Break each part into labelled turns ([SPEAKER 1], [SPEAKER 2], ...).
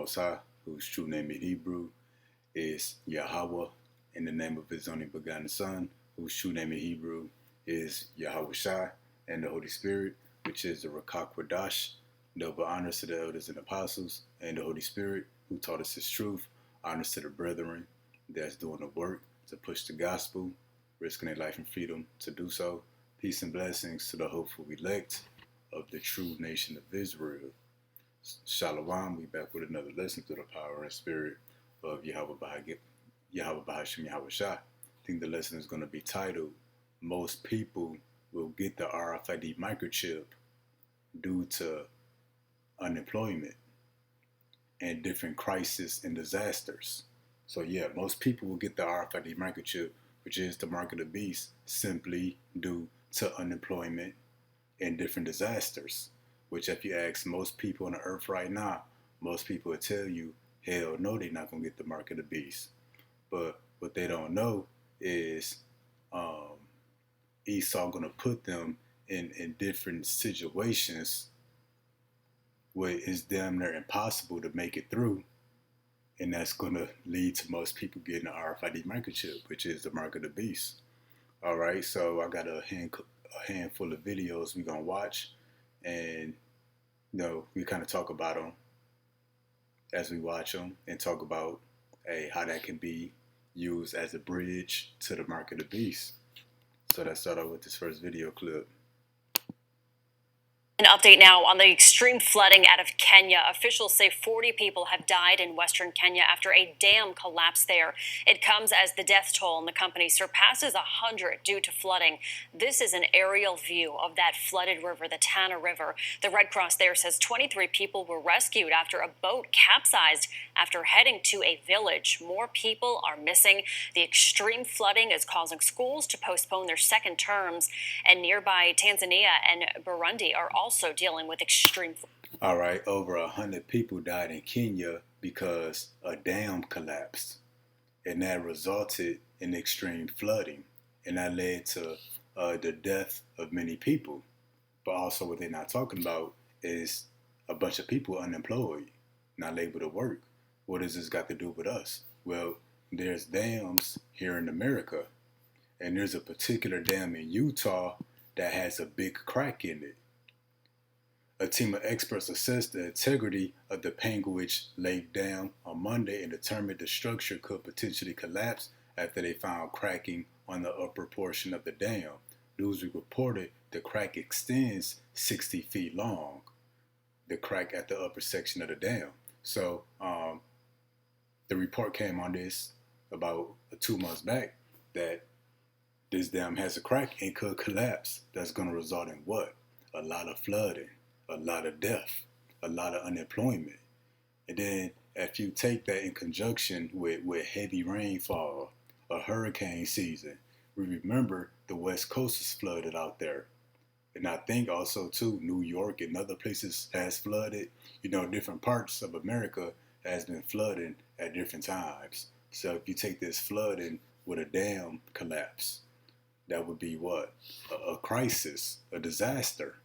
[SPEAKER 1] Most High, whose true name in Hebrew is Yahweh, in the name of his only begotten Son, whose true name in Hebrew is Yahweh Shai, and the Holy Spirit, which is the Rakak Wadash. Double honors to the elders and apostles, and the Holy Spirit, who taught us his truth. Honors to the brethren that's doing the work to push the gospel, risking their life and freedom to do so. Peace and blessings to the hopeful elect of the true nation of Israel. Shalom, we back with another lesson through the power and spirit of Yahweh Bahashim Yahweh Shah. I think the lesson is going to be titled, Most People Will Get the RFID Microchip Due to Unemployment and Different Crises and Disasters. So yeah, most people will get the RFID microchip, which is the mark of the beast, simply due to unemployment and different disasters. Which if you ask most people on the earth right now, most people will tell you, hell no, they're not going to get the mark of the beast. But what they don't know is Esau going to put them in different situations where it's damn near impossible to make it through. And that's going to lead to most people getting an RFID microchip, which is the mark of the beast. All right, so I got a handful of videos we're going to watch. And, we kind of talk about them as we watch them and talk about how that can be used as a bridge to the mark of the beast. So let's start out with this first video clip.
[SPEAKER 2] An update now on the extreme flooding out of Kenya. Officials say 40 people have died in western Kenya after a dam collapsed there. It comes as the death toll in the country surpasses 100 due to flooding. This is an aerial view of that flooded river, the Tana River. The Red Cross there says 23 people were rescued after a boat capsized after heading to a village. More people are missing. The extreme flooding is causing schools to postpone their second terms, and nearby Tanzania and Burundi are also dealing with extreme.
[SPEAKER 1] All right, over 100 people died in Kenya because a dam collapsed, and that resulted in extreme flooding, and that led to the death of many people. But also what they're not talking about is a bunch of people unemployed, not able to work. What does this got to do with us? Well, there's dams here in America, and there's a particular dam in Utah that has a big crack in it. A team of experts assessed the integrity of the Panguitch Lake Dam on Monday and determined the structure could potentially collapse after they found cracking on the upper portion of the dam. Newsweek reported the crack extends 60 feet long, the crack at the upper section of the dam. So the report came on this about 2 months back that this dam has a crack and could collapse. That's going to result in what? A lot of flooding, a lot of death, a lot of unemployment. And then if you take that in conjunction with heavy rainfall, a hurricane season, we remember the West Coast is flooded out there. And I think also too, New York and other places has flooded. Different parts of America has been flooding at different times. So if you take this flooding with a dam collapse, that would be what? A crisis, a disaster.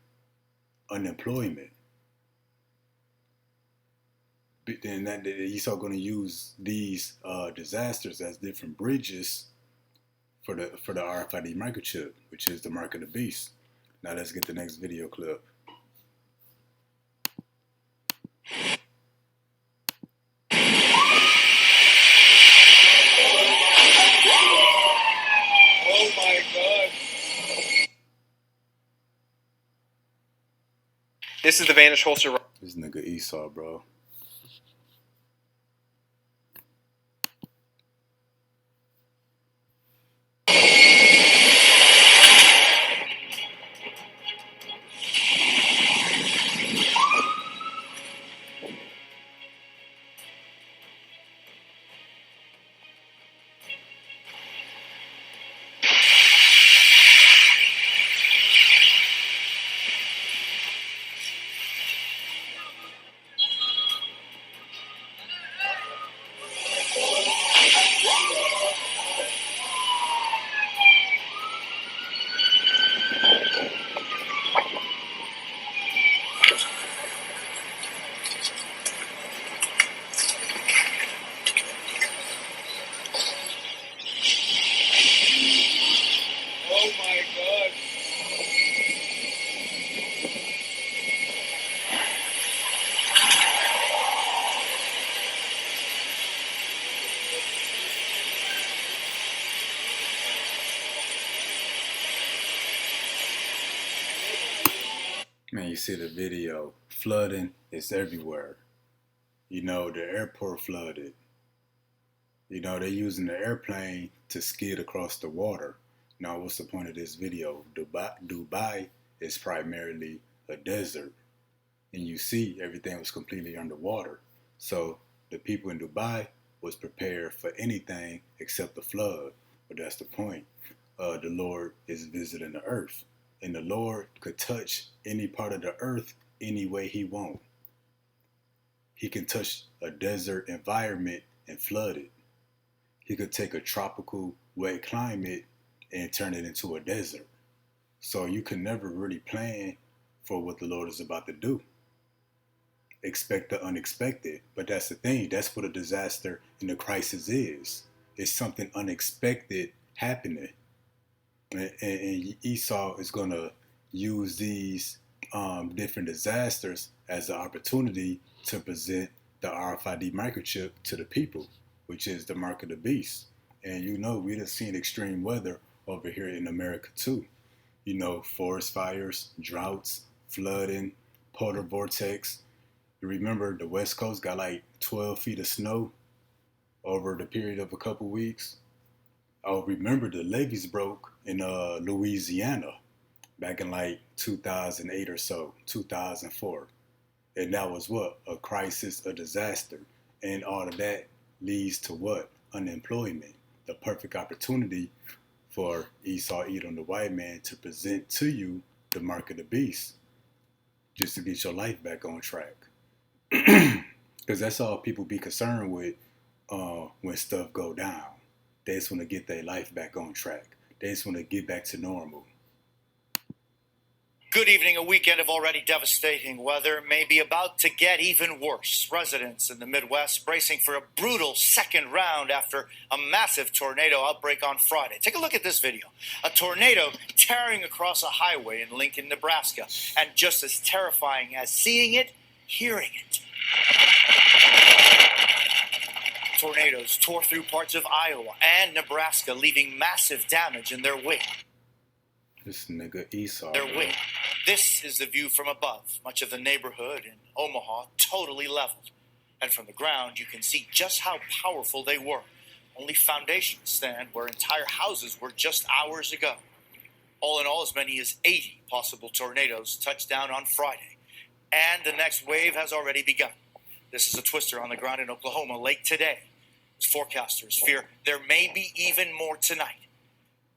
[SPEAKER 1] Unemployment. Then that he's all going to use these disasters as different bridges for the RFID microchip, which is the mark of the beast. Now let's get the next video clip.
[SPEAKER 3] Oh my God. This is the Vanish holster.
[SPEAKER 1] This nigga Esau, bro. Man, you see the video. Flooding is everywhere. You know, the airport flooded. You know, they're using the airplane to skid across the water. Now, what's the point of this video? Dubai is primarily a desert. And you see everything was completely underwater. So the people in Dubai was prepared for anything except the flood. But that's the point. The Lord is visiting the earth. And the Lord could touch any part of the earth any way he wants. He can touch a desert environment and flood it. He could take a tropical wet climate and turn it into a desert. So you can never really plan for what the Lord is about to do. Expect the unexpected. But that's the thing. That's what a disaster and a crisis is. It's something unexpected happening. And Esau is going to use these different disasters as an opportunity to present the RFID microchip to the people, which is the mark of the beast. And you know, we done seen extreme weather over here in America too. You know, forest fires, droughts, flooding, polar vortex. You remember the West Coast got like 12 feet of snow over the period of a couple weeks. I remember the levees broke in Louisiana back in like 2008 or so, 2004. And that was what? A crisis, a disaster. And all of that leads to what? Unemployment. The perfect opportunity for Esau, Edom, the white man, to present to you the mark of the beast, just to get your life back on track. Because that's all people be concerned with when stuff go down. They just want to get their life back on track. They just want to get back to normal.
[SPEAKER 4] Good evening. A weekend of already devastating weather may be about to get even worse. Residents in the Midwest bracing for a brutal second round after a massive tornado outbreak on Friday. Take a look at this video. A tornado tearing across a highway in Lincoln, Nebraska. And just as terrifying as seeing it, hearing it. Tornadoes tore through parts of Iowa and Nebraska, leaving massive damage in their wake.
[SPEAKER 1] This nigga Esau.
[SPEAKER 4] Their wake. This is the view from above. Much of the neighborhood in Omaha totally leveled. And from the ground, you can see just how powerful they were. Only foundations stand where entire houses were just hours ago. All in all, as many as 80 possible tornadoes touched down on Friday. And the next wave has already begun. This is a twister on the ground in Oklahoma late today. As forecasters fear there may be even more tonight.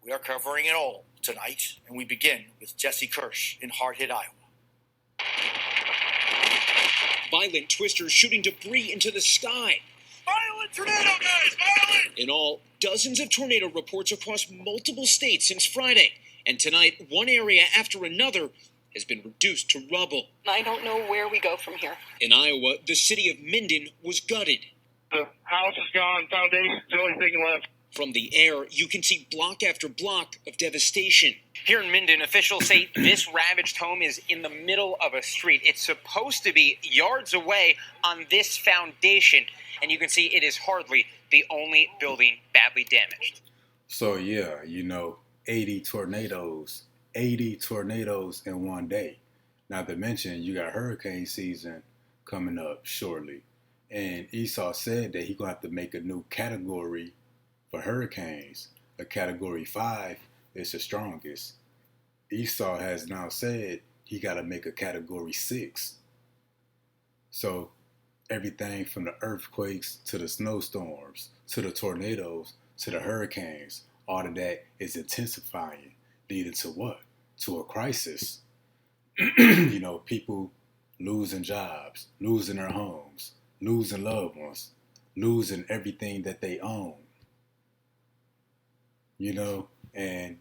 [SPEAKER 4] We are covering it all tonight, and we begin with Jesse Kirsch in hard-hit Iowa.
[SPEAKER 5] Violent twisters shooting debris into the sky.
[SPEAKER 4] Violent tornado, guys! Violent!
[SPEAKER 5] In all, dozens of tornado reports across multiple states since Friday. And tonight, one area after another has been reduced to rubble.
[SPEAKER 6] I don't know where we go from here.
[SPEAKER 5] In Iowa, the city of Minden was gutted.
[SPEAKER 3] The house is gone. Foundation's the only thing left.
[SPEAKER 5] From the air, you can see block after block of devastation.
[SPEAKER 7] Here in Minden, officials say this ravaged home is in the middle of a street. It's supposed to be yards away on this foundation, and you can see it is hardly the only building badly damaged.
[SPEAKER 1] So yeah, you know, 80 tornadoes in one day. Not to mention, you got hurricane season coming up shortly. And Esau said that he's going to have to make a new category for hurricanes. A category 5 is the strongest. Esau has now said he got to make a category 6. So everything from the earthquakes to the snowstorms, to the tornadoes, to the hurricanes, all of that is intensifying, leading to what? To a crisis. You know, people losing jobs, losing their homes, losing loved ones, losing everything that they own. You know, and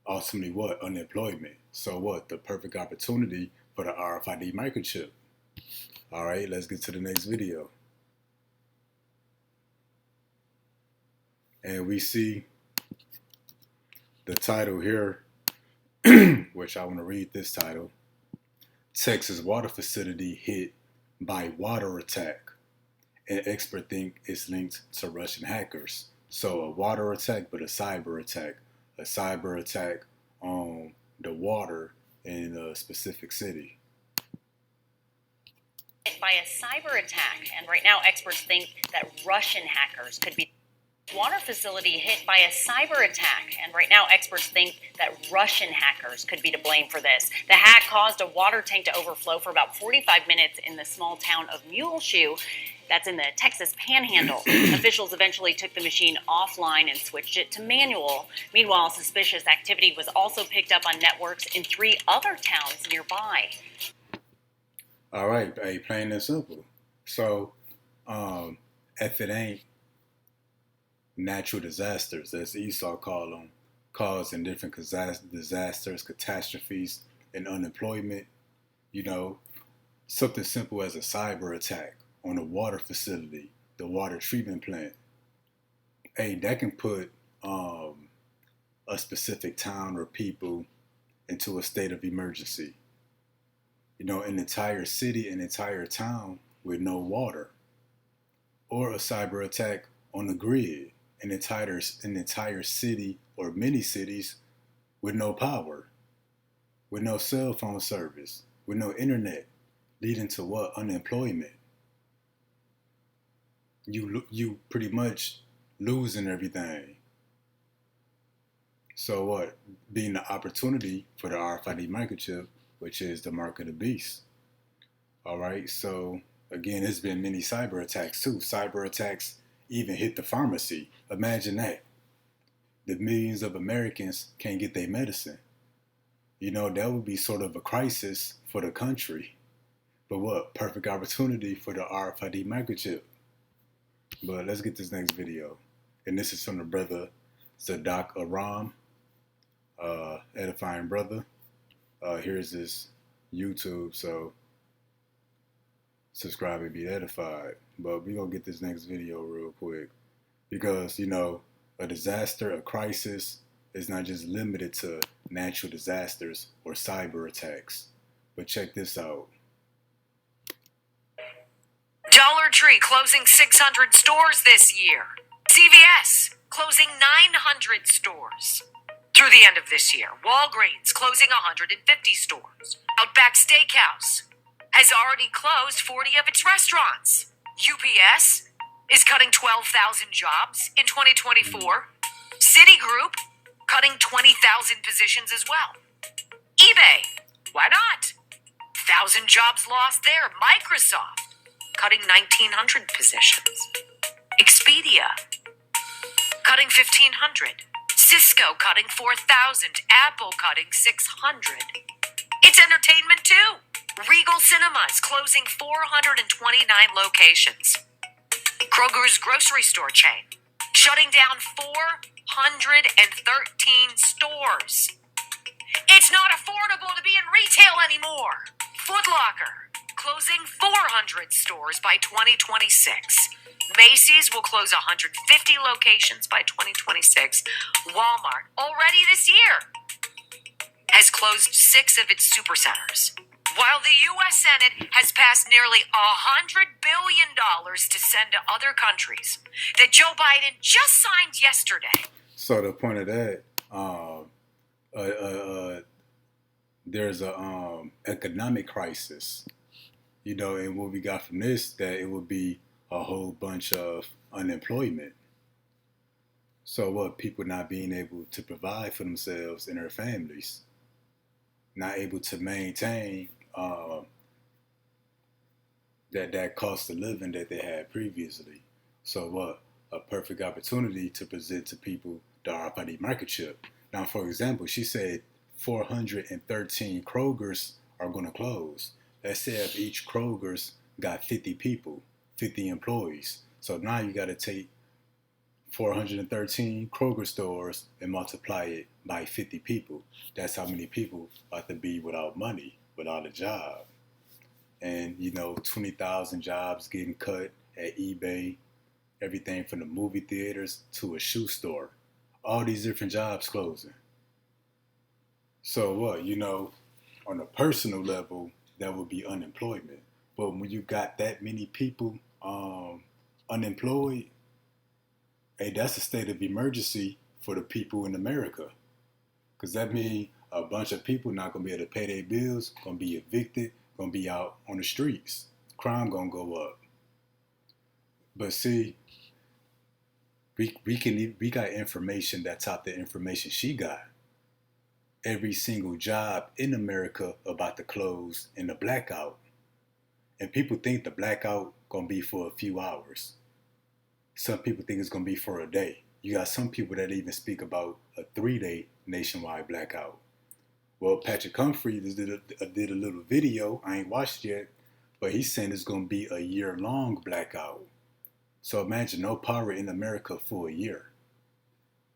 [SPEAKER 1] ultimately what? Unemployment. So what? The perfect opportunity for the RFID microchip. All right, let's get to the next video. And we see the title here, which I want to read this title. Texas water facility hit by water attack. And experts think it's linked to Russian hackers. So a water attack, but a cyber attack. A cyber attack on the water in a specific city.
[SPEAKER 2] by a cyber attack, and right now experts think that Russian hackers could be. Water facility hit by a cyber attack, and right now experts think that Russian hackers could be to blame for this. The hack caused a water tank to overflow for about 45 minutes in the small town of Muleshoe. That's in the Texas Panhandle. Officials eventually took the machine offline and switched it to manual. Meanwhile, suspicious activity was also picked up on networks in 3 other towns nearby.
[SPEAKER 1] All right, hey, plain and simple. So, if it ain't natural disasters, as Esau call them, causing different disasters, catastrophes, and unemployment, something simple as a cyber attack on a water facility, the water treatment plant, hey, that can put a specific town or people into a state of emergency. An entire city, an entire town with no water, or a cyber attack on the grid, an entire city or many cities with no power, with no cell phone service, with no internet, leading to what? Unemployment. You pretty much losing everything. So what? Being the opportunity for the RFID microchip, which is the mark of the beast. All right. So again, there's been many cyber attacks too. Cyber attacks even hit the pharmacy. Imagine that. The millions of Americans can't get their medicine. That would be sort of a crisis for the country. But what? Perfect opportunity for the RFID microchip. But let's get this next video. And this is from the brother Zadok Aram, edifying brother. Here's his YouTube, so subscribe and be edified. But we're going to get this next video real quick. Because, a disaster, a crisis is not just limited to natural disasters or cyber attacks. But check this out.
[SPEAKER 2] Dollar Tree closing 600 stores this year. CVS closing 900 stores. Through the end of this year, Walgreens closing 150 stores. Outback Steakhouse has already closed 40 of its restaurants. UPS is cutting 12,000 jobs in 2024. Citigroup cutting 20,000 positions as well. eBay, why not? 1,000 jobs lost there. Microsoft cutting 1,900 positions. Expedia cutting 1,500. Cisco cutting 4,000. Apple cutting 600. It's entertainment too. Regal Cinemas closing 429 locations. Kroger's grocery store chain shutting down 413 stores. It's not affordable to be in retail anymore. Foot Locker closing 400 stores by 2026. Macy's will close 150 locations by 2026. Walmart, already this year, has closed 6 of its supercenters. While the U.S. Senate has passed nearly $100 billion to send to other countries that Joe Biden just signed yesterday.
[SPEAKER 1] So the point of that, there's a economic crisis, and what we got from this, that it would be a whole bunch of unemployment. So what? People not being able to provide for themselves and their families, not able to maintain that cost of living that they had previously. So what? A perfect opportunity to present to people the RFID microchip. Now, for example, she said 413 Krogers are going to close. Let's say if each Kroger's got 50 people, 50 employees. So now you got to take 413 Kroger stores and multiply it by 50 people. That's how many people ought to be without money, without a job. And, 20,000 jobs getting cut at eBay, everything from the movie theaters to a shoe store. All these different jobs closing. So what, on a personal level, that would be unemployment. But when you got that many people unemployed, hey, that's a state of emergency for the people in America. Because that means a bunch of people not going to be able to pay their bills, going to be evicted, going to be out on the streets, crime gonna go up. But see, we got information that topped the information she got. Every single job in America about to close in the blackout. And people think the blackout gonna be for a few hours. Some people think it's gonna be for a day. You got some people that even speak about a 3-day nationwide blackout. Well, Patrick Humphreys did a little video. I ain't watched it yet, but he's saying it's gonna be a year-long blackout. So imagine no power in America for a year.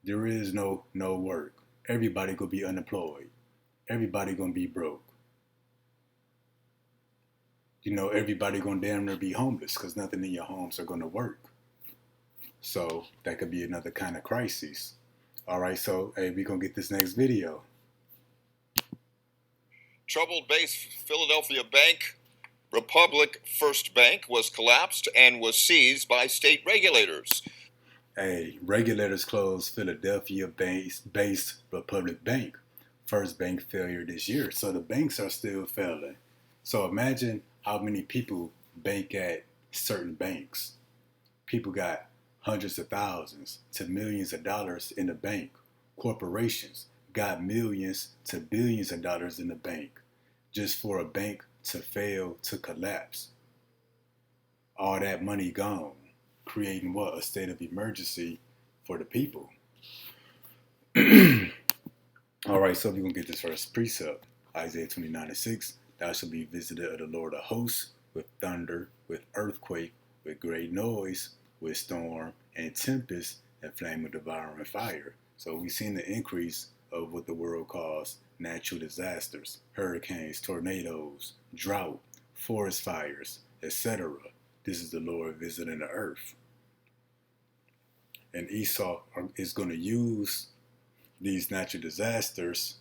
[SPEAKER 1] There is no work. Everybody gonna be unemployed. Everybody gonna be broke. You know, everybody gonna damn near be homeless because nothing in your homes are gonna work. So that could be another kind of crisis. All right, so hey, we gonna get this next video.
[SPEAKER 8] Troubled base Philadelphia Bank Republic First Bank was collapsed and was seized by state regulators.
[SPEAKER 1] Hey, regulators closed Philadelphia-based Republic Bank. First bank failure this year. So the banks are still failing. So imagine how many people bank at certain banks. People got hundreds of thousands to millions of dollars in the bank. Corporations got millions to billions of dollars in the bank just for a bank to fail, to collapse. All that money gone, creating what? A state of emergency for the people. All right, so we're going to get this first precept. Isaiah 29:6. Thou shalt be visited of the Lord of hosts with thunder, with earthquake, with great noise, with storm and tempest and flame of devouring fire. So we've seen the increase of what the world calls natural disasters, hurricanes, tornadoes, drought, forest fires, etc. This is the Lord visiting the earth. And Esau is going to use these natural disasters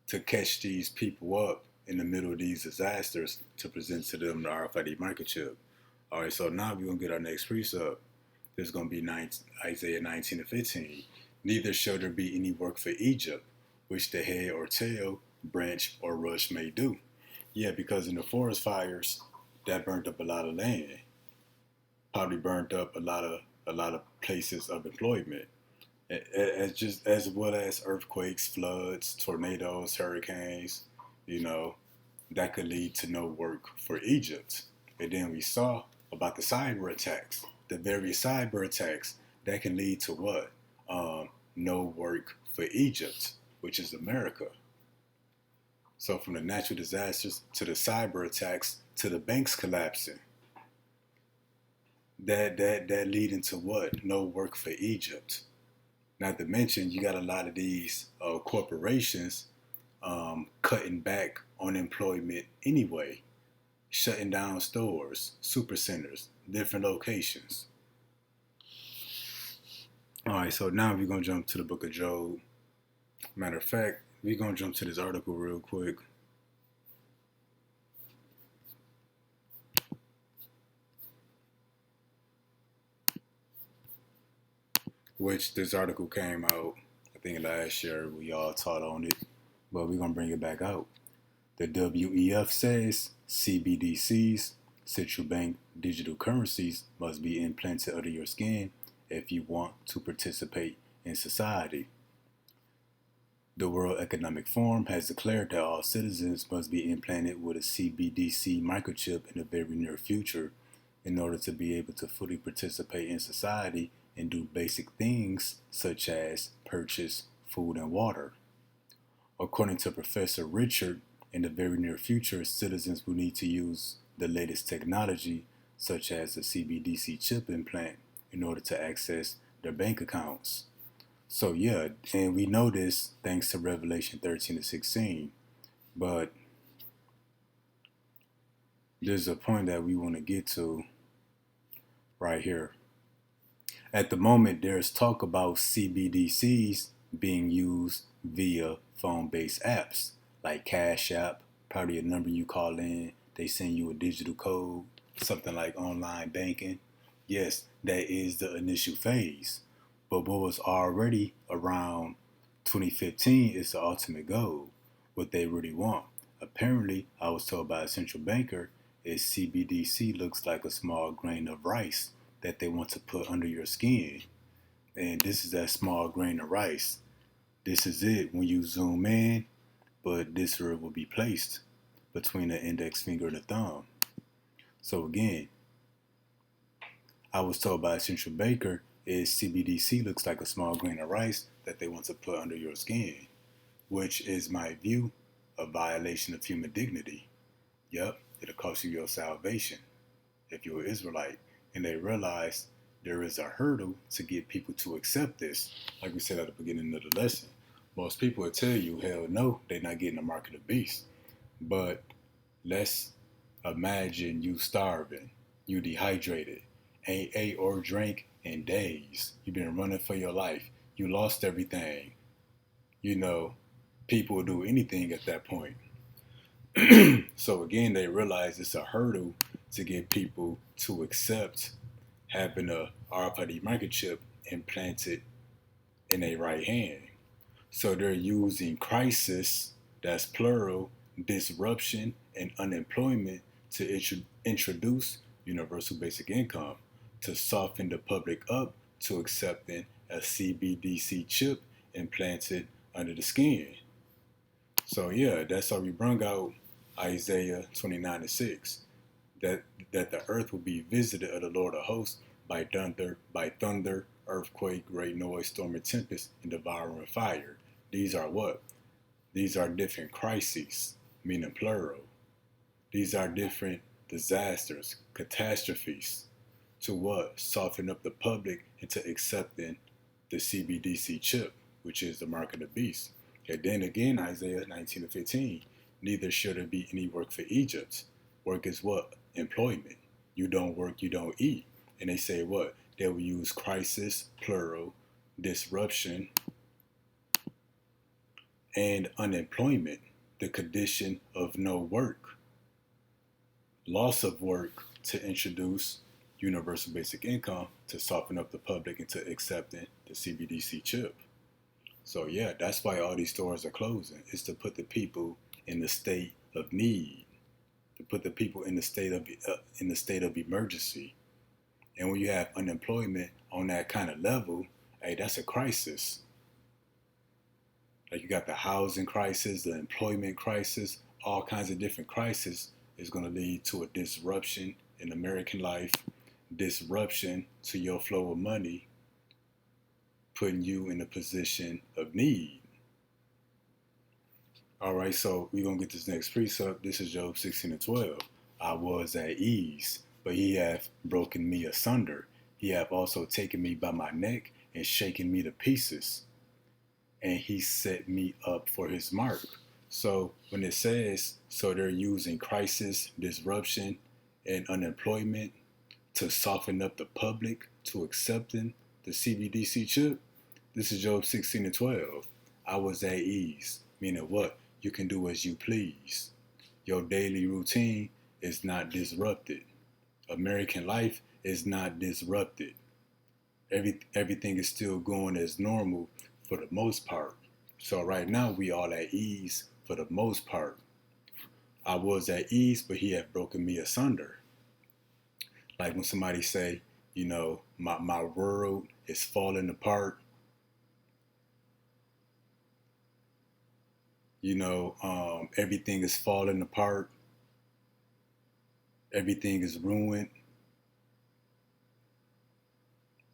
[SPEAKER 1] to catch these people up in the middle of these disasters to present to them the RFID microchip. All right, so now we're going to get our next precept. There's going to be Isaiah 19:15. Neither shall there be any work for Egypt, which the head or tail, branch or rush may do. Yeah, because in the forest fires, that burnt up a lot of land. Probably burnt up a lot of places of employment. As well as earthquakes, floods, tornadoes, hurricanes, you know, that could lead to no work for Egypt. And then we saw about the cyber attacks, the various cyber attacks that can lead to what? No work for Egypt, which is America. So from the natural disasters to the cyber attacks to the banks collapsing, that leading to what? No work for Egypt. Not to mention, you got a lot of these corporations cutting back on employment anyway, shutting down stores, super centers, different locations. All right, so now we're going to jump to the book of Job. Matter of fact, we're going to jump to this article real quick. Which this article came out, I think last year. We all taught on it, but we're going to bring it back out. The WEF says CBDCs, central bank digital currencies, must be implanted under your skin if you want to participate in society. The World Economic Forum has declared that all citizens must be implanted with a CBDC microchip in the very near future in order to be able to fully participate in society and do basic things such as purchase food and water. According to Professor Richard, in the very near future, citizens will need to use the latest technology, such as the CBDC chip implant, in order to access their bank accounts. So yeah, and we know this thanks to Revelation 13-16, but there's a point that we want to get to right here. At the moment, there's talk about CBDCs being used via phone-based apps like Cash App, probably a number you call in, they send you a digital code, something like online banking. Yes, that is the initial phase. But what was already around 2015 is the ultimate goal, what they really want. Apparently, I was told by a central banker, is CBDC looks like a small grain of rice that they want to put under your skin. And this is that small grain of rice. This is it when you zoom in, but this where it will be placed between the index finger and the thumb. So again, I was told by a central banker, is CBDC looks like a small grain of rice that they want to put under your skin, which is my view a violation of human dignity. Yep, it'll cost you your salvation if you're an Israelite. And they realize there is a hurdle to get people to accept this. Like we said at the beginning of the lesson, most people will tell you, hell no, they're not getting the mark of the beast. But let's imagine you starving, you dehydrated, ain't ate or drank in days. You've been running for your life. You lost everything. You know, people will do anything at that point. So again, they realize it's a hurdle to get people to accept having a RFID microchip implanted in their right hand. So they're using crisis, that's plural, disruption, and unemployment to introduce universal basic income, to soften the public up to accepting a CBDC chip implanted under the skin. So yeah, that's how we bring out Isaiah 29:6, that the earth will be visited of the Lord of hosts by thunder, earthquake, great noise, storm, and tempest, and devouring fire. These are what? These are different crises, meaning plural. These are different disasters, catastrophes, to what? Soften up the public into accepting the CBDC chip, which is the mark of the beast. And then again, Isaiah 19:15, neither shall there be any work for Egypt. Work is what? Employment. You don't work, you don't eat. And they say what? They will use crisis, plural, disruption, and unemployment, the condition of no work, loss of work, to introduce universal basic income, to soften up the public into accepting the CBDC chip. So yeah, that's why all these stores are closing. It's to put the people in the state of need, to put the people in the state of emergency. And when you have unemployment on that kind of level, hey, that's a crisis. Like you got the housing crisis, the employment crisis, all kinds of different crises is going to lead to a disruption in American life, disruption to your flow of money, putting you in a position of need. All right, so we're going to get this next precept. This is Job 16:12. I was at ease, but he hath broken me asunder. He hath also taken me by my neck and shaken me to pieces. And he set me up for his mark. So when it says, so they're using crisis, disruption, and unemployment to soften up the public to accepting the CBDC chip, this is Job 16:12. I was at ease, meaning what? You can do as you please. Your daily routine is not disrupted. American life is not disrupted. Everything is still going as normal for the most part. So right now we all at ease for the most part. I was at ease, but he had broken me asunder. Like when somebody say, you know, my world is falling apart. You know, everything is falling apart. Everything is ruined.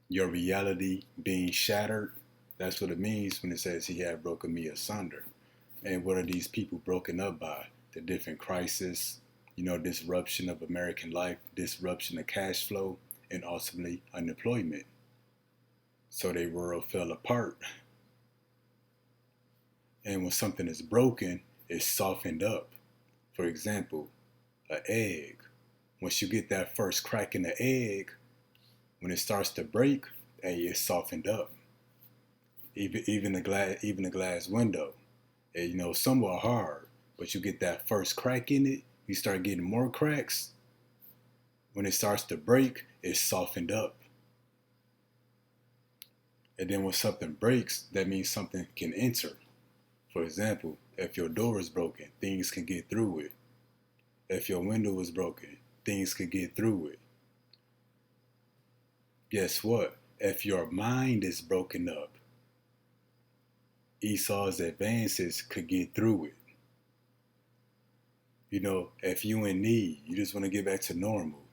[SPEAKER 1] Your reality being shattered. That's what it means when it says he had broken me asunder. And what are these people broken up by? The different crises, you know, disruption of American life, disruption of cash flow, and ultimately unemployment. So their world fell apart. And when something is broken, it's softened up. For example, an egg. Once you get that first crack in the egg, when it starts to break, hey, it's softened up. Even the glass window, you know, somewhat hard, but you get that first crack in it, you start getting more cracks. When it starts to break, it's softened up. And then when something breaks, that means something can enter. For example, If your door is broken, things can get through it. If your window is broken, things can get through it. Guess what? If your mind is broken up, Esau's advances could get through it. You know, if you in need, you just want to get back to normal.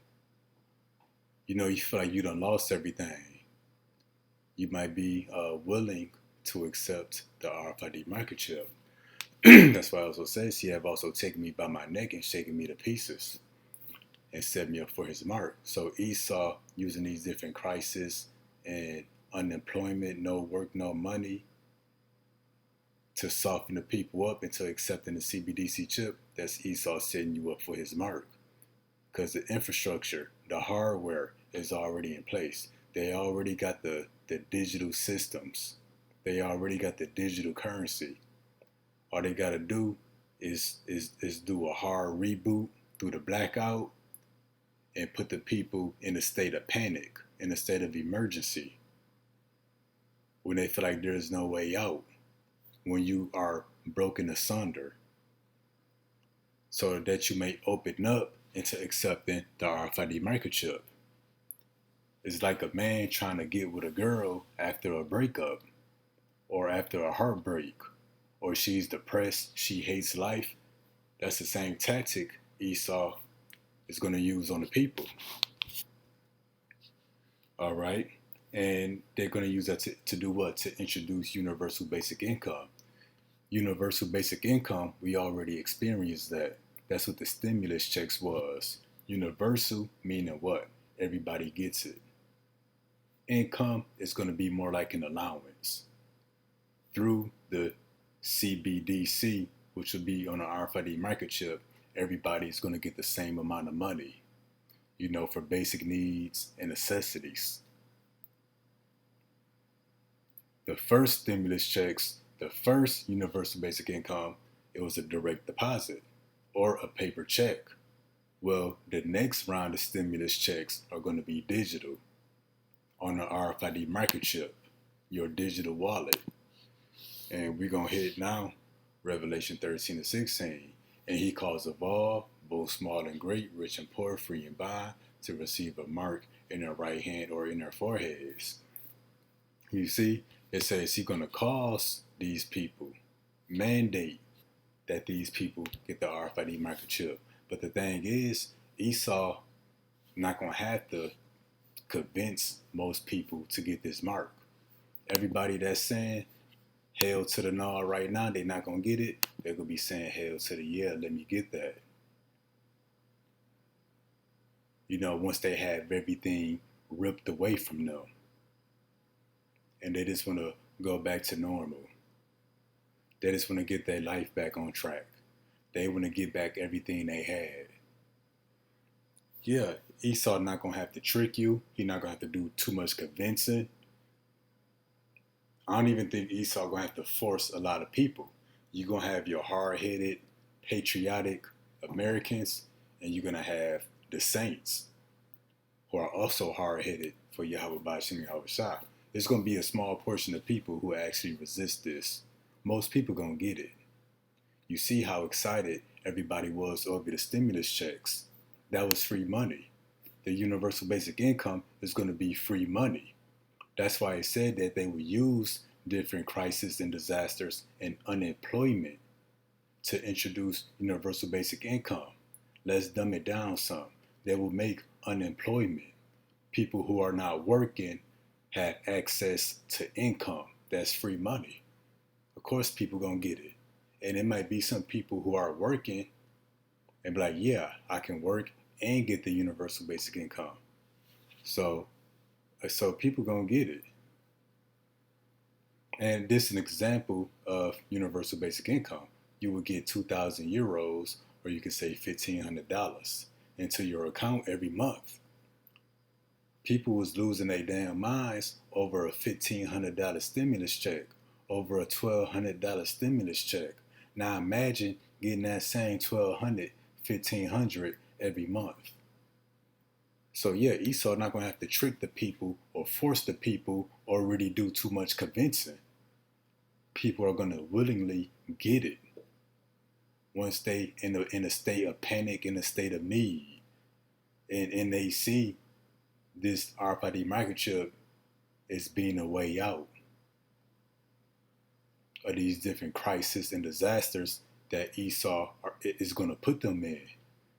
[SPEAKER 1] You know, you feel like you done lost everything. You might be willing to accept the RFID microchip. That's why I also says he have also taken me by my neck and shaken me to pieces and set me up for his mark. So Esau using these different crises and unemployment, no work, no money, to soften the people up into accepting the CBDC chip. That's Esau setting you up for his mark. Because the infrastructure, the hardware is already in place. They already got the digital systems. They already got the digital currency. All they got to do is do a hard reboot through the blackout and put the people in a state of panic, in a state of emergency, when they feel like there's no way out, when you are broken asunder, so that you may open up into accepting the RFID microchip. It's like a man trying to get with a girl after a breakup or after a heartbreak, or she's depressed, she hates life. That's the same tactic Esau is going to use on the people. All right. And they're going to use that to do what? To introduce universal basic income. Universal basic income, we already experienced that. That's what the stimulus checks was. Universal meaning what? Everybody gets it. Income is going to be more like an allowance. Through the CBDC, which will be on an RFID microchip, everybody's going to get the same amount of money, you know, for basic needs and necessities. The first stimulus checks, the first universal basic income, it was a direct deposit or a paper check. Well, the next round of stimulus checks are going to be digital on an RFID microchip, your digital wallet. And we're going to hit now Revelation 13 and 16. And he calls of all, both small and great, rich and poor, free and bond, to receive a mark in their right hand or in their foreheads. You see, it says he's going to cause these people, mandate that these people get the RFID microchip. But the thing is, Esau not going to have to convince most people to get this mark. Everybody that's saying hell to the no right now, they're not going to get it. They're going to be saying hell to the yeah, let me get that. You know, once they have everything ripped away from them. And they just want to go back to normal. They just want to get their life back on track. They want to get back everything they had. Yeah, Esau not going to have to trick you. He's not going to have to do too much convincing. I don't even think Esau going to have to force a lot of people. You're going to have your hard-headed, patriotic Americans, and you're going to have the saints who are also hard-headed for Yahweh Ba'ashem Yahweh Shah. There's going to be a small portion of people who actually resist this. Most people going to get it. You see how excited everybody was over the stimulus checks. That was free money. The universal basic income is going to be free money. That's why it said that they would use different crises and disasters and unemployment to introduce universal basic income. Let's dumb it down some. They will make unemployment. People who are not working have access to income. That's free money. Of course, people gonna get it. And it might be some people who are working and be like, yeah, I can work and get the universal basic income. So people gonna get it. And this is an example of universal basic income. You would get 2,000 euros, or you could say $1,500 into your account every month. People was losing their damn minds over a $1,500 stimulus check, over a $1,200 stimulus check. Now imagine getting that same $1,200, $1,500 every month. So yeah, Esau not going to have to trick the people or force the people or really do too much convincing. People are going to willingly get it. once they in a state of panic, in a state of need, and they see this RFID microchip as being a way out of these different crises and disasters that Esau is going to put them in.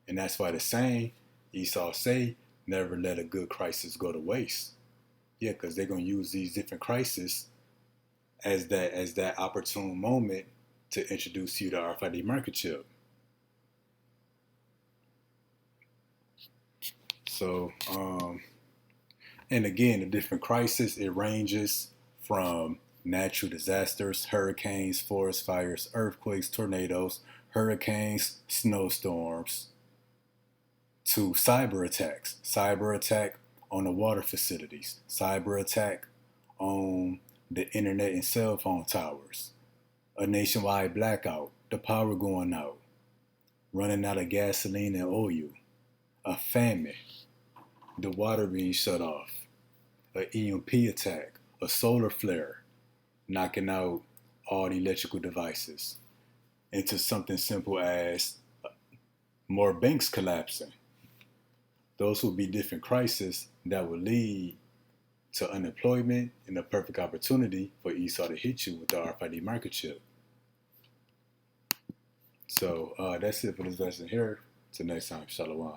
[SPEAKER 1] And that's why the saying, Esau say, never let a good crisis go to waste. Yeah, because they're going to use these different crises as that opportune moment to introduce you to RFID microchip. So, and again, the different crises, it ranges from natural disasters, hurricanes, forest fires, earthquakes, tornadoes, hurricanes, snowstorms, to cyber attacks. Cyber attack on the water facilities. Cyber attack on the internet and cell phone towers. A nationwide blackout. The power going out. Running out of gasoline and oil. A famine. The water being shut off. An EMP attack. A solar flare. Knocking out all the electrical devices. Into something simple as more banks collapsing. Those will be different crises that will lead to unemployment and a perfect opportunity for Esau to hit you with the RFID microchip. So that's it for this lesson here. Till next time, Shalom.